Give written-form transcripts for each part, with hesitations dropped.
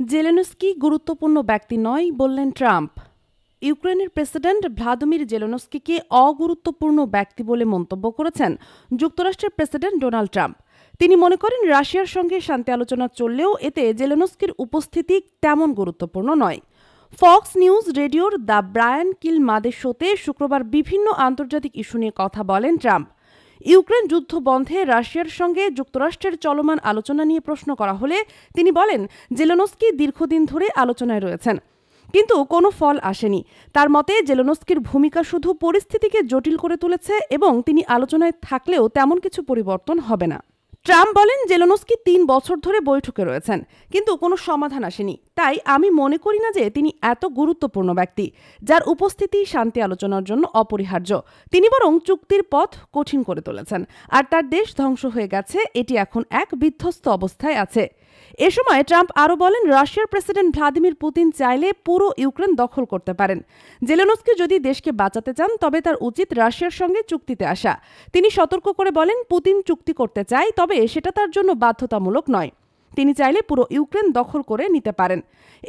Zelensky গুরুত্বপূর্ণ ব্যক্তি নয় বললেন ট্রাম্প। ইউক্রেনের প্রেসিডেন্ট ভ্লাদিমির জেলেনস্কিকে অগুরুত্বপূর্ণ ব্যক্তি বলে মন্তব্য করেছেন যুক্তরাষ্ট্রের প্রেসিডেন্ট ডোনাল্ড ট্রাম্প। তিনি মনে করেন রাশিয়ার সঙ্গে শান্তি আলোচনা চললেও এতে জেলেনস্কির উপস্থিতি তেমন গুরুত্বপূর্ণ নয়। ফক্স নিউজ রেডিওর দ্য ব্রায়ান কিলমাদের শোতে শুক্রবার বিভিন্ন আন্তর্জাতিক ইস্যু নিয়ে কথা বলেন ট্রাম্প। ইউক্রেন যুদ্ধ বন্ধে রাশিয়ার সঙ্গে যুক্তরাষ্ট্রের চলমান আলোচনা নিয়ে প্রশ্ন করা হলে তিনি বলেন জেলেনস্কি দীর্ঘদিন ধরে আলোচনায় রয়েছেন, কিন্তু কোনো ফল আসেনি। তার মতে জেলেনস্কির ভূমিকা শুধু পরিস্থিতিকে জটিল করে তুলেছে এবং তিনি আলোচনায় থাকলেও তেমন কিছু পরিবর্তন হবে না। ট্রাম্প বলেন জেলেনস্কি ৩ বছর ধরে বৈঠকে রয়েছেন, কিন্তু কোনো সমাধান আসেনি। তাই আমি মনে করি না যে তিনি এত গুরুত্বপূর্ণ ব্যক্তি যার উপস্থিতি শান্তি আলোচনার জন্য অপরিহার্য। তিনি বরং চুক্তির পথ কঠিন করে তুলেছেন, আর তার দেশ ধ্বংস হয়ে গেছে, এটি এখন এক বিধ্বস্ত অবস্থায় আছে। এ সময় ট্রাম্প আরও বলেন রাশিয়ার প্রেসিডেন্ট ভ্লাদিমির পুতিন চাইলে পুরো ইউক্রেন দখল করতে পারেন। জেলেনস্কি যদি দেশকে বাঁচাতে চান তবে তার উচিত রাশিয়ার সঙ্গে চুক্তিতে আসা। তিনি সতর্ক করে বলেন পুতিন চুক্তি করতে চায়, তবে সেটা তার জন্য বাধ্যতামূলক নয়। তিনি চাইলে পুরো ইউক্রেন দখল করে নিতে পারেন।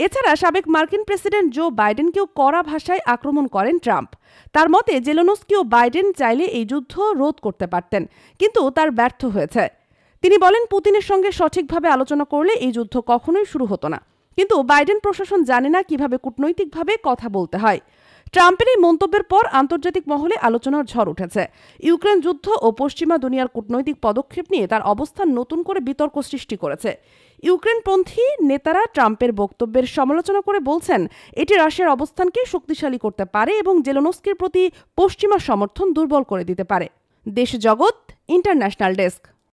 এছাড়া সাবেক মার্কিন প্রেসিডেন্ট জো বাইডেনকেও কড়া ভাষায় আক্রমণ করেন ট্রাম্প। তার মতে জেলেনস্কি ও বাইডেন চাইলে এই যুদ্ধ রোধ করতে পারতেন, কিন্তু তার ব্যর্থ হয়েছে। তিনি বলেন পুতিনের সঙ্গে সঠিকভাবে আলোচনা করলে এই যুদ্ধ কখনোই শুরু হতো না, কিন্তু বাইডেন প্রশাসন জানে না কিভাবে কূটনৈতিকভাবে কথা বলতে হয়। ট্রাম্পের এই মন্তব্যের পর আন্তর্জাতিক মহলে আলোচনার ঝড় উঠেছে। ইউক্রেন যুদ্ধ ও পশ্চিমা দুনিয়ার কূটনৈতিক পদক্ষেপ নিয়ে তার অবস্থান নতুন করে বিতর্ক সৃষ্টি করেছে। ইউক্রেনপন্থী নেতারা ট্রাম্পের বক্তব্যের সমালোচনা করে বলছেন এটি রাশিয়ার অবস্থানকে শক্তিশালী করতে পারে এবং জেলেনস্কির প্রতি পশ্চিমা সমর্থন দুর্বল করে দিতে পারে। দেশ জগৎ ইন্টারন্যাশনাল ডেস্ক।